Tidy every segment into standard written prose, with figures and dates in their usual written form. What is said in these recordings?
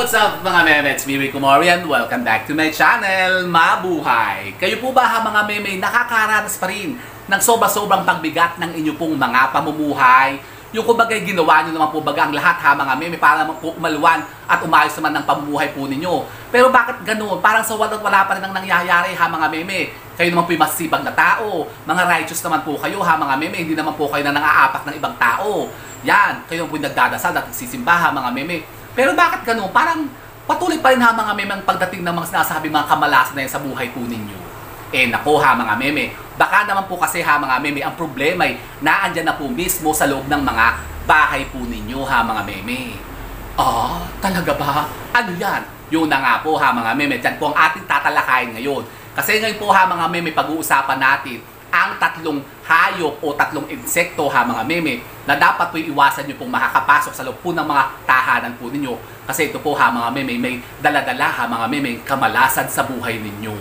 What's up mga meme? It's me, Rico Morian. Welcome back to my channel, Mabuhay! Kayo po ba mga meme nakakaranas pa rin ng sobra-sobrang pagbigat ng inyo pong mga pamumuhay? Yung kumbagay ginawa nyo naman po baga ang lahat mga meme para po umalwan at umayos naman ng pamumuhay po ninyo. Pero bakit ganoon? Parang sa wala pa rin ang nangyayari mga meme. Kayo naman po yung masibag na tao. Mga righteous naman po kayo mga meme. Hindi naman po kayo na nang-aapak ng ibang tao. Yan, kayo naman po yung nagdadasal at nagsisimba mga meme. Pero bakit gano'n? Parang patuloy pa rin mga meme ang pagdating ng mga sinasabing mga kamalasan na yan sa buhay po ninyo. Nako mga meme, baka naman po kasi mga meme, ang problema ay naandyan na po mismo sa loob ng mga bahay po ninyo mga meme. Talaga ba? Ano yan? Yun na nga po mga meme, dyan po ang ating tatalakayin ngayon. Kasi ngayon po mga meme, pag-uusapan natin ang tatlong hayop o tatlong insekto mga meme na dapat po iwasan nyo pong makakapasok sa loob po ng mga tahanan po ninyo. Kasi ito po mga meme, may daladala mga meme, kamalasan sa buhay ninyo.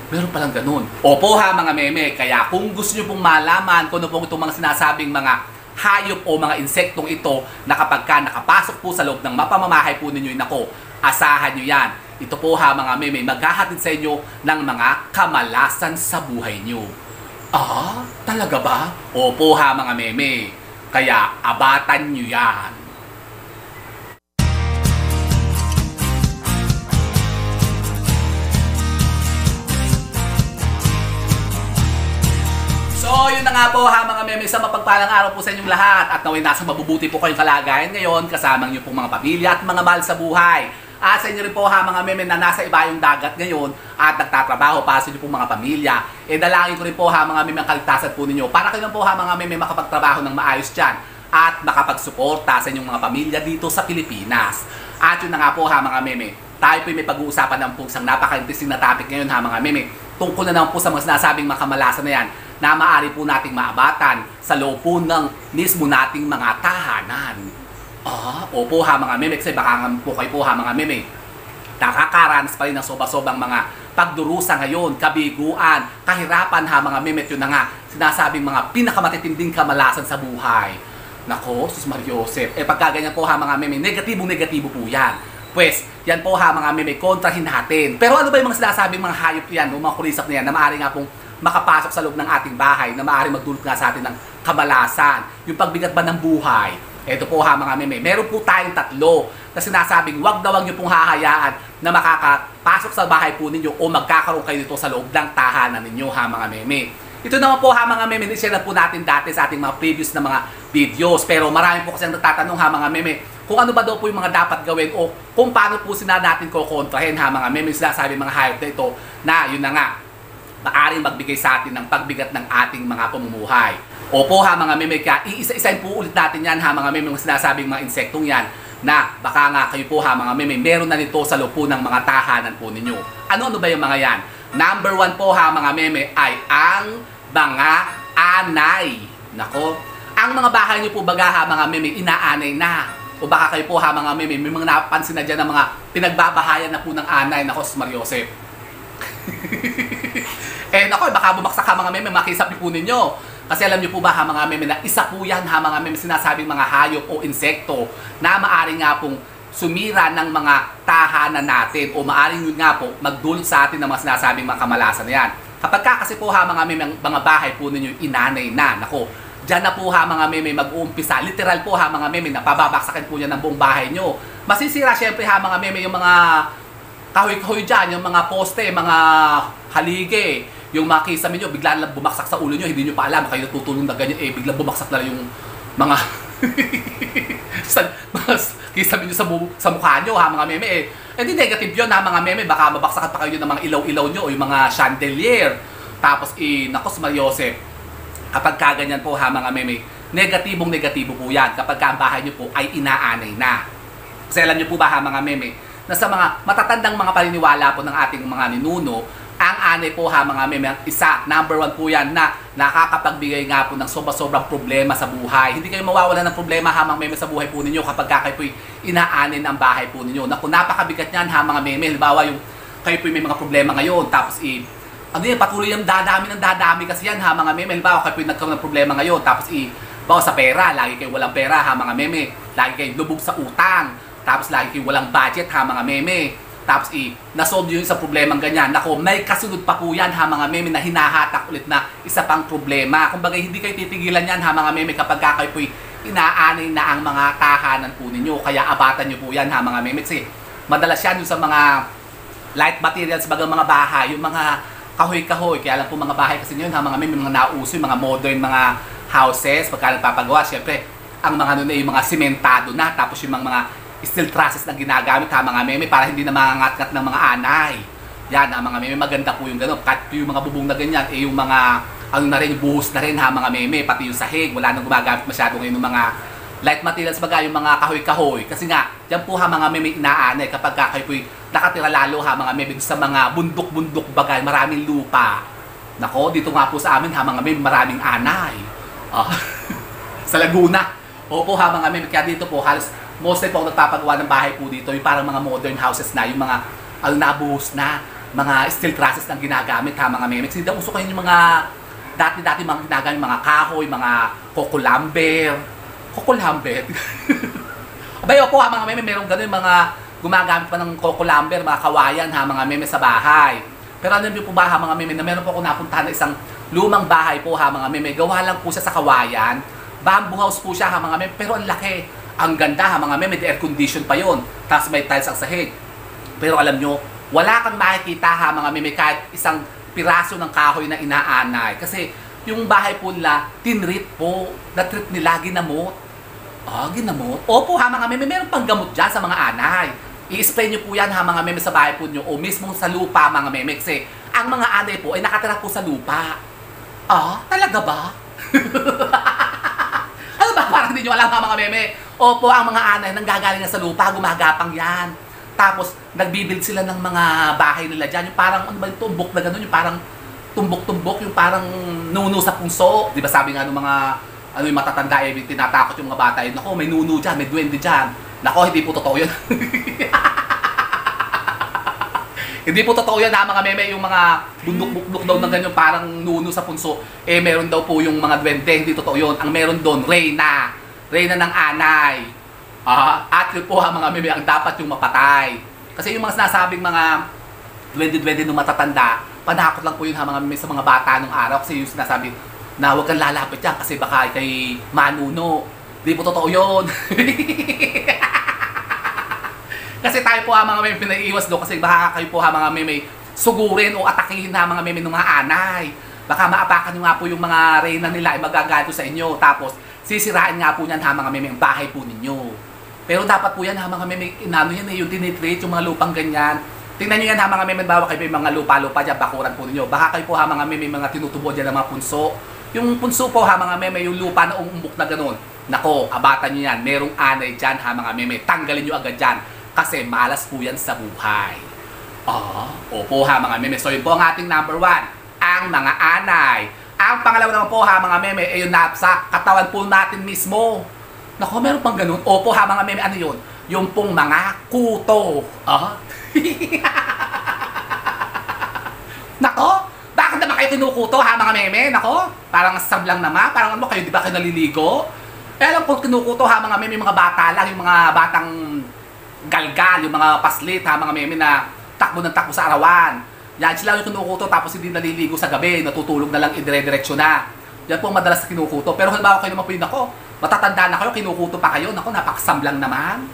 Meron palang ganun. Opo mga meme, kaya kung gusto nyo pong malaman kung ano pong itong mga sinasabing mga hayop o mga insektong ito na kapag ka nakapasok po sa loob ng mapamamahay po ninyo, nako, asahan nyo yan. Ito po mga meme, maghahatid sa inyo ng mga kamalasan sa buhay nyo. Talaga ba? Opo mga meme, kaya abatan nyo yan. So, yun na nga po mga meme, sa mapagpalang araw po sa inyong lahat at naway nasa mabubuti po kayong kalagayan ngayon kasama niyo pong mga pamilya at mga mahal sa buhay. At sa inyo rin po mga meme na nasa ibayong dagat ngayon at nagtatrabaho para sa inyo pong mga pamilya. Dalangin ko rin po mga meme ang kaligtasan po ninyo para kayo po mga meme makapagtrabaho ng maayos dyan at makapagsuporta sa inyong mga pamilya dito sa Pilipinas. At yun na nga po mga meme, tayo po may pag-uusapan ng po isang napaka-interesting na topic ngayon mga meme. Tungkol na naman po sa mga sinasabing mga kamalasan na yan na maaari po nating maabatan sa loob po ng mismo nating mga tahanan. Opo mga meme, kasi baka po kayo po mga meme nakakaranas pa rin ng soba-sobang mga pagdurusa ngayon, kabiguan, kahirapan mga meme. Yun na nga, sinasabing mga pinakamatitinding kamalasan sa buhay. Nako, sus Mariosep, pagkaganyan po mga meme, negatibo po yan. Pues, yan po mga meme, kontrahin natin. Pero ano ba yung mga sinasabing mga hayop yan, o mga kulisap na yan, na maaari nga pong makapasok sa loob ng ating bahay, na maaari magdulot nga sa atin ng kamalasan, yung pagbigat ba ng buhay? Ito po mga meme, meron po tayong tatlo na sinasabing wag nyo pong hahayaan na makakapasok sa bahay po ninyo o magkakaroon kayo dito sa loob ng tahanan ninyo mga meme. Ito naman po mga meme, share na po natin dati sa ating mga previous na mga videos, pero marami po kasi ang nagtatanong mga meme kung ano ba daw po yung mga dapat gawin o kung paano po sila natin kukontrahin mga meme. Sinasabi mga hayop na ito na yun na nga, maaaring magbigay sa atin ng pagbigat ng ating mga pamumuhay. Opo mga meme, kaya iisa-isahin po ulit natin yan mga meme, yung sinasabing mga insektong yan na baka nga kayo po mga meme, meron na nito sa loob po ng mga tahanan po ninyo. Ano ba yung mga yan? Number 1 po mga meme ay ang mga anay. Nako, ang mga bahay nyo po baga mga meme, inaanay na. O baka kayo po mga meme, may mga napansin na dyan ng mga pinagbabahayan na po ng anay. Nako, Mariosep. Nako, baka bumaksak mga meme, makisap niyo po ninyo. Kasi alam niyo po ba mga meme na isa po yan mga meme, sinasabing mga hayop o insekto na maaari nga pong sumira ng mga tahanan natin o maaari yun nga po magdulot sa atin ng mga sinasabing mga kamalasan na yan. Kapag kasi po mga meme, mga bahay po ninyo inanay na, nako, dyan na po mga meme mag-uumpisa. Literal po mga meme na pababaksakin po yan ng buong bahay nyo. Masisira syempre mga meme yung mga kahoy-kahoy dyan, yung mga poste, mga halige, yung mga kisame nyo, bigla lang bumaksak sa ulo nyo, hindi nyo pa alam, kayo natutulong na ganyan, biglang bumaksak na yung mga kisame nyo sa mukha nyo mga meme Hindi negative yun mga meme, baka mabaksakan pa kayo ng mga ilaw-ilaw nyo o yung mga chandelier. Tapos naku, Mariosep, kapag kaganyan po mga meme, negatibo po yan kapag ang bahay nyo po ay inaanay na. Kasi alam nyo po ba mga meme, na sa mga matatandang mga paniniwala po ng ating mga ninuno, ang anay po mga meme, isa, number 1 po yan na nakakapagbigay nga po ng sobrang problema sa buhay. Hindi kayo mawawala ng problema mga meme sa buhay po ninyo kapag kayo po inaanin ang bahay po ninyo. Naku, napakabigat niyan mga meme. Halimbawa yung kayo po may mga problema ngayon, tapos patuloy yung dadami kasi yan mga meme. Halimbawa kayo po nagkaroon ng problema ngayon, tapos bawa sa pera, lagi kayo walang pera mga meme. Lagi kayo lubog sa utang. tapos lagi kayo walang budget ha mga meme. Tapos nasolve yun sa problemang ganyan. Nako, may kasunod pa po yan ha mga meme na hinahatak ulit na isa pang problema. Kumbaga hindi kayo titigilan yan ha mga meme kapag kayo po'y inaanay na ang mga tahanan po ninyo. Kaya abatan nyo po yan ha mga meme. Kasi madalas yan yung sa mga light materials bagang mga bahay, yung mga kahoy-kahoy. Kaya lang po mga bahay kasi yun ha mga meme, mga nauso, yung mga modern mga houses, pagka nagpapagawa, syempre ang mga ano na yung mga simentado na, tapos yung mga steel trusses na ginagamit ha mga meme para hindi na mangangat-ngat ng mga anay. Yan ha mga meme, maganda po yung gano'n. Cut yung mga bubong na ganyan, yung mga ano na rin, buhos na rin ha mga meme, pati yung sahig, wala nang gumagamit masyado ngayon ng mga light materials baga yung mga kahoy-kahoy. Kasi nga, yan po ha mga meme inaanay kapag kayo po'y nakatira lalo ha mga meme sa mga bundok-bundok bagay, maraming lupa. Nako, dito nga po sa amin ha mga meme, maraming anay. Sa Laguna. Opo ha mga meme, kaya dito po halos mostly po ako nagpapagawa ng bahay po dito, yung parang mga modern houses na, yung mga nabuhos na, mga steel trusses na ginagamit ha mga meme. Kasi daw uso kayo yung mga dati-dati mga ginagamit, mga kahoy, mga kokolamber. Kokolamber? Abay, opo ha mga meme, meron ganun mga gumagamit pa ng kokolamber, mga kawayan ha mga meme sa bahay. Pero ano po ba ha mga meme, na meron po ako napuntahan na isang lumang bahay po ha mga meme, gawa lang po siya sa kawayan. Bamboo house po siya ha mga meme, pero ang laki. Ang ganda ha mga meme, air condition pa yon. Tapos may tiles ang sahig. Pero alam nyo, wala kang makikita ha mga meme kahit isang piraso ng kahoy na inaanay. Kasi yung bahay po nila, tinrip po. Na-trip nila, ginamot. Ginamot? Opo ha mga meme, meron pang gamot dyan sa mga anay. I-spray nyo po yan ha mga meme sa bahay po nyo o mismo sa lupa mga meme. Kasi ang mga anay po ay nakatira po sa lupa. Talaga ba? Ano ba? Parang hindi nyo alam ha mga meme. Opo, ang mga anay nanggagaling na sa lupa, gumagapang yan. Tapos, nagbibuild sila ng mga bahay nila dyan. Yung parang, ano ba yung tumbok na gano'n? Yung parang tumbok-tumbok, yung parang nuno sa punso. Di ba sabi nga ng mga, ano yung matatanda, tinatakot yung mga bata yun. Nako, may nuno dyan, may duwende dyan. Nako, hindi po totoo yun. Hindi po totoo yan ha mga meme, yung mga bundok-bundok daw ng ganyan parang nuno sa punso. Meron daw po yung mga duwende, hindi totoo yun. Ang meron doon, reyna. Reyna ng anay. At yun po ha mga meme, ang dapat yung mapatay. Kasi yung mga sinasabing mga duwende-duwende nung matatanda, panakot lang po yun ha mga meme sa mga bata nung araw. Kasi yung sinasabi na huwag kang lalapit yan kasi baka kay manuno. Hindi po totoo yun. Kasi tayo po ha mga meme pinaiiwas doon kasi baka kayo po ha mga meme sugurin o atakihin ha mga meme ng mga anay. Baka maapakan nyo nga po yung mga reyna nila ay magagato sa inyo. Tapos sisirain nga po niyan ha mga meme ang bahay po ninyo. Pero dapat po yan ha mga meme, inano yan yung tinitrate, yung mga lupang ganyan. Tingnan nyo yan ha mga meme, bawa kayo yung mga lupa-lupa dyan, bakuran po ninyo. Baka kayo po ha mga meme, mga tinutubo dyan ng mga punso. Yung punso po ha mga meme, yung lupa na umumbok na ganun. Nako, abatan nyo yan, merong anay dyan ha mga meme, tanggalin nyo agad dyan. Kasi malas po yan sa buhay. Opo ha mga meme. So yun po ang ating number 1, ang mga anay. Ang pangalawa naman po ha mga meme, ay yung sa katawan po natin mismo. Nako, meron pang ganun. Opo ha mga meme, ano yun? Yung pong mga kuto. Nako, bakit naman kayo kinukuto ha mga meme? Nako, parang sablang naman. Parang ano kayo, di ba kayo naliligo? Alam po kinukuto ha mga meme, mga bata lang, yung mga batang galgal, yung mga paslit ha mga meme na takbo ng takbo sa arawan. Yan sila yung kinukuto tapos hindi naliligo sa gabi, natutulog na lang idire-diretso na. Yan po ang madalas kinukuto. Pero halimbawa kayo naman po yun, ako, matatanda na kayo, kinukuto pa kayo, nako, napakasamblang naman.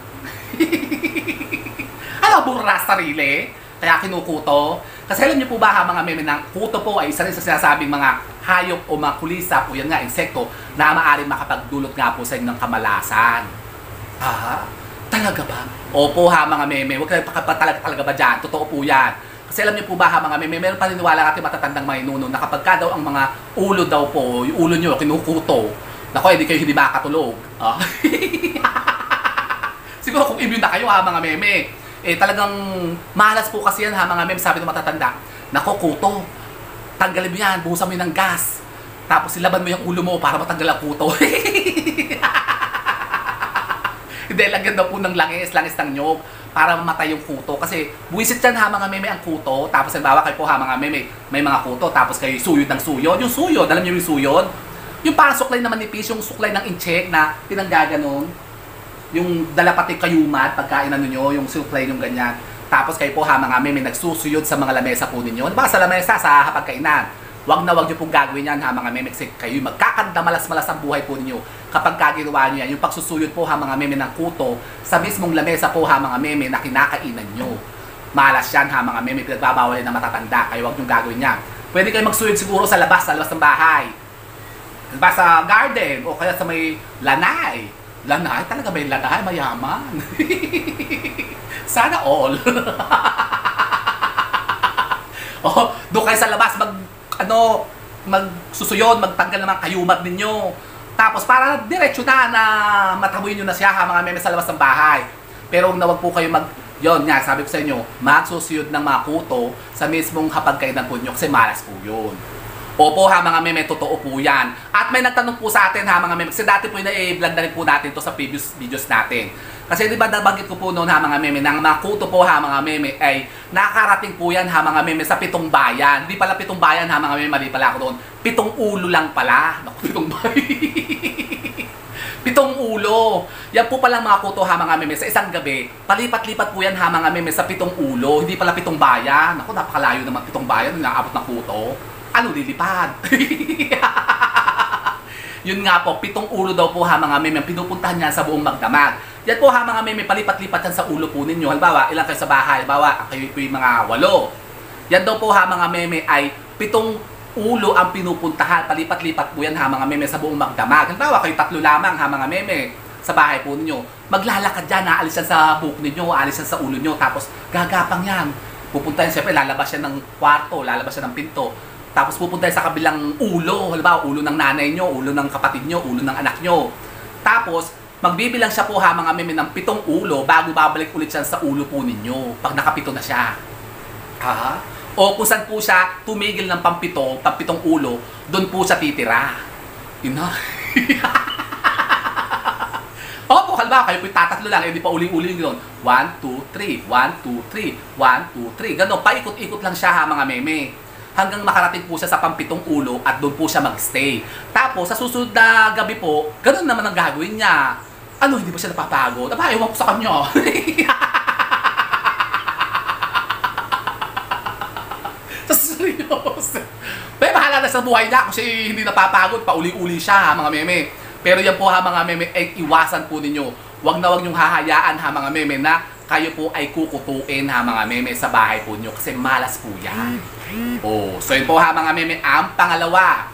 Ano, burra sarili? Kaya kinukuto. Kasi alam niyo po ba ha mga meme, ng kuto po ay isa rin sa sinasabing mga hayop o mga kulisa po yan nga, insekto, na maaaring makapagdulot nga po sa inyo ng kamalasan. Talaga ba? Opo ha mga meme, huwag kayo talaga ba dyan? Totoo po yan. Kasi alam niyo po ba ha mga meme, meron paniniwala natin matatandang mga inuno na kapag ka daw ang mga ulo daw po, yung ulo nyo kinukuto, nako, hindi kayo hindi makakatulog. Siguro kung immune na kayo ha mga meme, talagang malas po kasi yan ha mga meme, sabi ng matatanda, nako kuto, tanggalin mo yan, buhusan mo yun ng gas, tapos ilaban mo yung ulo mo para matanggal ang kuto. Hindi, lagyan daw po ng langis ng nyog para mamatay yung kuto. Kasi buwisit yan ha mga meme ang kuto. Tapos halimbawa kayo po ha mga meme, may mga kuto. Tapos kayo suyod ng suyod. Yung suyod, alam niyo yung suyod? Yung parang suklay na manipis, yung suklay ng incheck na pinanggaganon. yung dalapating kayumat, pagkain ano nyo, yung supply yung ganyan. Tapos kayo po ha mga meme, nagsusuyod sa mga lamesa po ninyo. Ano ba sa lamesa, sa hapagkainan? Wag na wag nyo pong gagawin yan ha mga meme, kasi kayo magkakanda malas-malas ang buhay po ninyo kapag kaginawa nyo yan. Yung pagsusuyod po ha mga meme ng kuto sa mismong lamesa po ha mga meme na kinakainan nyo. Malas yan ha mga meme, pinagbabawal yan na matatanda, kayo wag nyo gagawin yan. Pwede kayo magsuyod siguro sa labas ng bahay. Diba sa garden o kaya sa may lanay. Lanay? Talaga ba yung lanay? Mayaman. Sana all. Oh, doon kayo sa labas magsusuyon, magtanggal naman kayumat ninyo. Tapos para diretso na mataboy nyo na siya ha mga meme sa labas ng bahay. Pero wag po kayo yon nga, sabi ko sa inyo, magsusuyod ng mga kuto sa mismong hapagkainan po nyo kasi malas po yun. Opo ha mga meme, totoo po yan. At may nagtanong po sa atin ha mga meme, kasi dati po i-vlog na rin po natin to sa previous videos natin. Kasi di ba nabanggit ko po noon ha mga meme, ng mga kuto po ha mga meme ay nakarating po yan ha mga meme sa 7 bayan. Hindi pala 7 bayan ha mga meme, mali pala ako doon. 7 ulo lang pala. Naku, 7 bayan. 7 ulo. Yan po palang mga kuto ha mga meme, sa isang gabi, palipat-lipat po yan ha mga meme sa 7 ulo. Hindi pala 7 bayan. Naku, napakalayo naman 7 bayan, inaabot ng kuto. Ano lilipad? Yun nga po, 7 ulo daw po ha mga meme, pinupuntahan niya sa buong magdamag. Yan po ha mga meme, palipat-lipat yan sa ulo po ninyo. Halimbawa, ilang kayo sa bahay, halimbawa, kayo po yung mga 8. Yan daw po ha mga meme ay 7 ulo ang pinupuntahan. Palipat-lipat po yan ha mga meme sa buong magdamag. Halimbawa, kayo 3 lamang ha mga meme sa bahay po ninyo. Maglalakad yan, aalis yan sa buhok ninyo, aalis yan sa ulo nyo, tapos gagapang yan. Pupunta yan, siyempre lalabas yan ng kwarto, lalabas yan ng pinto. Tapos pupunta sa kabilang ulo, halimbawa ulo ng nanay nyo, ulo ng kapatid nyo, ulo ng anak nyo. Tapos magbibilang siya po ha mga meme ng 7 ulo bago babalik ulit siya sa ulo po ninyo pag nakapito na siya. Ha? O kung saan po siya tumigil ng pampitong ulo, doon po siya titira. Ina. Opo, halimbawa kayo po tatatlo lang, hindi pa uli-uli yun. 1, 2, 3, 1, 2, 3, 1, 2, 3. Ganon, paikot-ikot lang siya ha mga meme. Hanggang makarating po siya sa pampitong ulo at doon po siya magstay. Tapos sa susunod na gabi po, ganun naman ang gagawin niya. Ano, hindi ba siya napapagod? Aba, ewan ko sa kanya. Sa seryoso. Pero bahala na sa buhay niya kasi hindi napapagod. Pauli-uli siya ha mga meme. Pero yan po ha mga meme, ay iwasan po ninyo. Wag na wag niyong hahayaan ha mga meme na kayo po ay kukutuin ha mga meme sa bahay po niyo kasi malas po yan. Oh, so yun po ha mga meme ang pangalawa.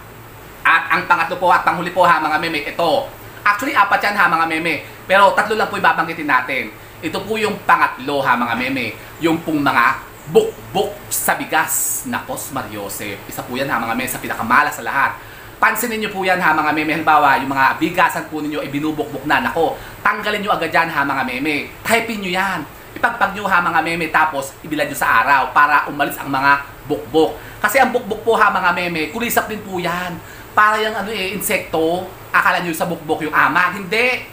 At ang pangatlo po at panghuli po ha mga meme, ito. Actually, 4 yan ha mga meme. Pero 3 lang po yung babanggitin natin. Ito po yung pangatlo ha mga meme. Yung pong mga bukbok sa bigas. Nakos Mariosep. Isa po yan ha mga meme sa pinakamalas sa lahat. Pansinin nyo po yan ha mga meme. Halimbawa, yung mga bigasan po ninyo ay binubukbok na. Nako, tanggalin nyo agad yan ha mga meme. Typin nyo yan. Ipagpag nyo ha mga meme tapos ibilad nyo sa araw para umalis ang mga bukbok. Kasi ang bukbok po ha mga meme, kulisap din po yan. Para yung insekto, akala nyo sa bukbok yung ama. Hindi.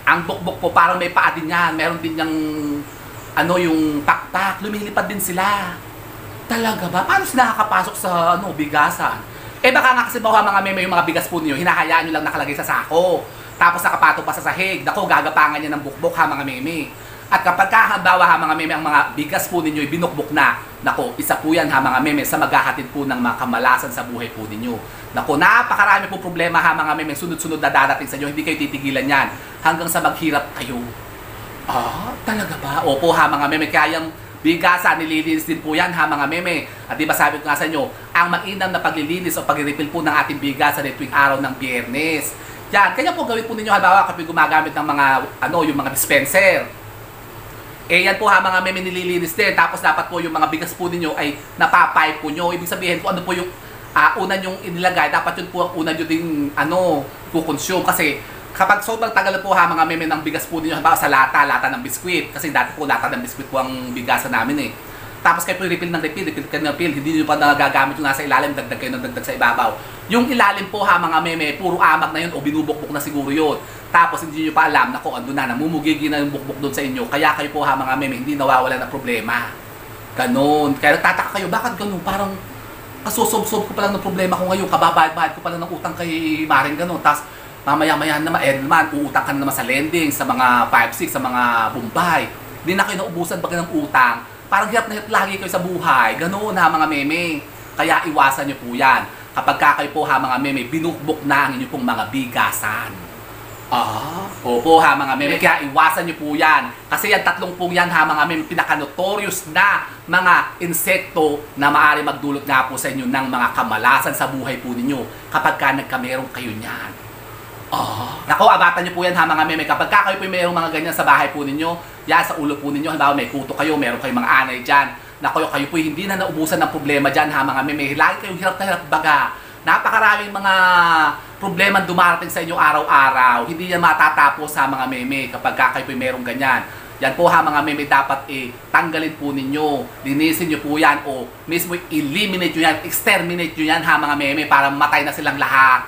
Ang bukbok po parang may paa din yan. Meron din yung yung pakpak. Lumilipad din sila. Talaga ba? Paano sila nakakapasok sa bigasan? Baka nga kasi mga meme yung mga bigas po niyo, hinahayaan nyo lang nakalagay sa sako. Tapos nakapato pa sa sahig. Dako, gagapangan niya ng bukbok ha mga meme. At kapag halimbawa ha mga meme, ang mga bigas po ninyo binukbok na, nako, isa po yan ha mga meme sa maghahatid po ng mga kamalasan sa buhay po ninyo. Nako, napakarami po problema ha mga meme, sunod-sunod na darating sa inyo, hindi kayo titigilan yan hanggang sa maghirap kayo. Talaga ba? Opo ha mga meme, kaya yung bigasan, nililinis din po yan ha mga meme. At diba sabi ko nga sa inyo, ang mainam na paglilinis o pag-refill po ng ating bigasan ay tuwing araw ng Biyernes. Yan, kanya po gawin po ninyo halimbawa kapag gumagamit ng mga yung mga dispenser. Yan po ha mga meme, nililinis din. Tapos dapat po yung mga bigas po ninyo ay napapipe po nyo. Ibig sabihin kung ano po yung una nyong inilagay, dapat yun po ang una nyo ding kukonsume. Kasi kapag sobrang tagal po ha mga meme ng bigas po ninyo, halimbawa sa lata ng biskwit. Kasi dati po lata ng biskwit po ang bigasan namin Tapos kayo po refill ng refill kayo ng refill, hindi nyo pa nagagamit yung nasa ilalim, dagdag kayo ng dagdag sa ibabaw. Yung ilalim po ha mga meme, puro amag na yun o binubukbok na siguro yun. Tapos hindi nyo pa alam, nako, ando na, namumugigi na yung bukbok doon sa inyo. Kaya kayo po ha mga meme, hindi nawawala ng problema. Ganon. Kaya nagtataka kayo, bakit ganon? Parang kasosob-sob ko pa lang ng problema ko ngayon, kababayad-bayad ko pa lang ng utang kay Maring ganon. Tapos mamaya-maya naman, uutang ka na naman sa lending, sa mga 5-6, sa mga Bombay. Hindi na kayo naubusan bagay ng utang. Parang hirap na hirap lagi kayo sa buhay. Ganoon ha mga meme. Kaya iwasan nyo po yan. Kapag kayo po ha mga meme, binukbok na ang inyong pong mga bigasan. Opo ha mga meme, kaya iwasan nyo po yan. Kasi yan tatlong pong yan ha mga meme, pinaka-notorious na mga insekto na maaari magdulot nga po sa inyo ng mga kamalasan sa buhay po ninyo kapag ka nagkamerong kayo niyan. Nako, abatan nyo po yan ha mga meme. Kapag kayo po mayroong mga ganyan sa bahay po ninyo, yan sa ulo po ninyo, halimbawa may kuto kayo, meron kayong mga anay dyan, nako, kayo po hindi na naubusan ng problema dyan ha mga meme. Lagi kayong hirap na hirap baga. Napakaraming mga problema dumarating sa inyong araw-araw. Hindi yan matatapos sa mga meme kapag kayo po merong ganyan. Yan po ha mga meme, dapat tanggalin po ninyo, linisin nyo po yan o mismo eliminate nyo yan, exterminate nyo yan ha mga meme para matay na silang lahat.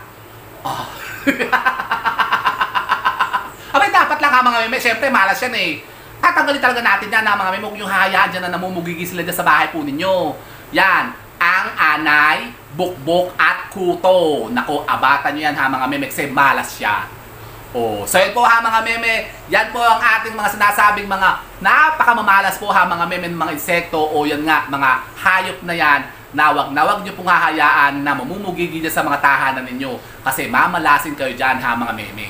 Abay, dapat lang ha mga meme, syempre malas yan tatanggalin talaga natin yan ha mga meme. Huwag nyo hahayaan dyan na namumugigi sila dyan sa bahay po ninyo. Yan, ang anay, bukbok at kuto. Nako, abatan nyo yan ha mga meme kasi malas siya. So yun po ha mga meme, yan po ang ating mga sinasabing mga napakamamalas po ha mga meme ng mga insekto o yan nga, mga hayop na yan na wag nyo pong hahayaan na mamumugigi dyan sa mga tahanan ninyo kasi mamalasin kayo dyan ha mga meme.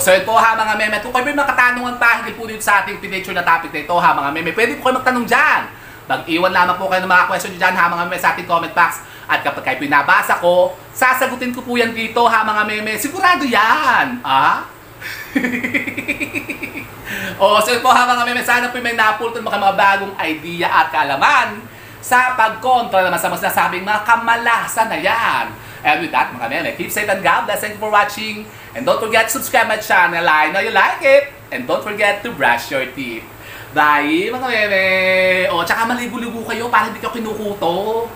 So yun po ha mga meme, kung kayo may mga katanungan pa hindi po dito sa ating pinature na topic na ito ha mga meme, pwede po kayo magtanong dyan. Mag-iwan lamang po kayo ng mga question dyan ha mga meme sa ating comment box. At kapag kayo pinabasa ko, sasagutin ko po yan dito ha mga meme. Sigurado yan! So yun po ha mga meme, sana po may napulton mga bagong idea at kaalaman sa pagkontra naman sa mga sinasabing mga kamalasan na yan. And with that mga meme, keep safe and God bless. Thank you for watching. And don't forget to subscribe my channel. I know you like it. And don't forget to brush your teeth. Bye mga meme! Tsaka maligo-ligo kayo para hindi kayo kinukuto.